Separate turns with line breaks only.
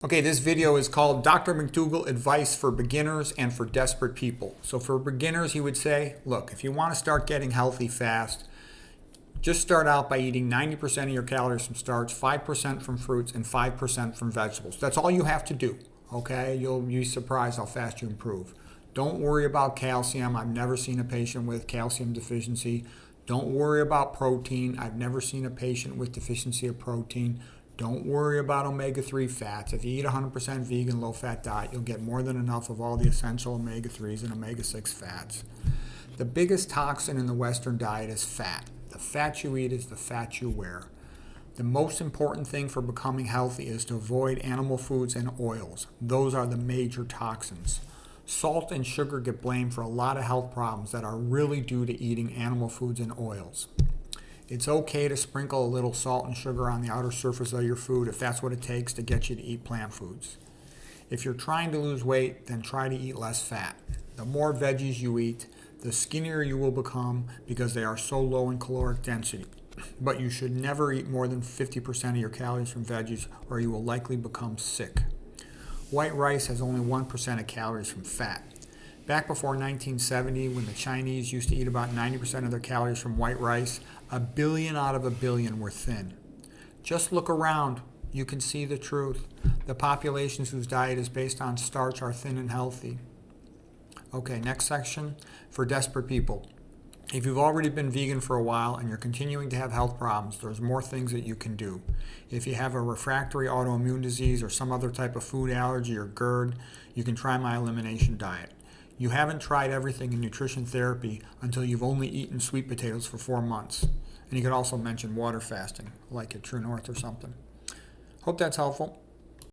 Okay, this video is called Dr. Mcdougall Advice for Beginners and for Desperate People. So for beginners, he would say, look, if you want to start getting healthy fast, just start out by eating 90% of your calories from starch, 5% from fruits, and 5% from vegetables. That's all you have to do, okay? You'll be surprised how fast you improve. Don't worry about calcium. I've never seen a patient with calcium deficiency. Don't worry about protein. I've never seen a patient with deficiency of protein. Don't worry about omega-3 fats. If you eat 100% vegan, low-fat diet, you'll get more than enough of all the essential omega-3s and omega-6 fats. The biggest toxin in the Western diet is fat. The fat you eat is the fat you wear. The most important thing for becoming healthy is to avoid animal foods and oils. Those are the major toxins. Salt and sugar get blamed for a lot of health problems that are really due to eating animal foods and oils. It's okay to sprinkle a little salt and sugar on the outer surface of your food if that's what it takes to get you to eat plant foods. If you're trying to lose weight, then try to eat less fat. The more veggies you eat, the skinnier you will become because they are so low in caloric density. But you should never eat more than 50% of your calories from veggies or you will likely become sick. White rice has only 1% of calories from fat. Back before 1970, when the Chinese used to eat about 90% of their calories from white rice, 1 billion out of 1 billion were thin. Just look around. You can see the truth. The populations whose diet is based on starch are thin and healthy. Okay, next section, for desperate people. If you've already been vegan for a while and you're continuing to have health problems, there's more things that you can do. If you have a refractory autoimmune disease or some other type of food allergy or GERD, you can try my elimination diet. You haven't tried everything in nutrition therapy until you've only eaten sweet potatoes for 4 months. And you could also mention water fasting, like at True North or something. Hope that's helpful.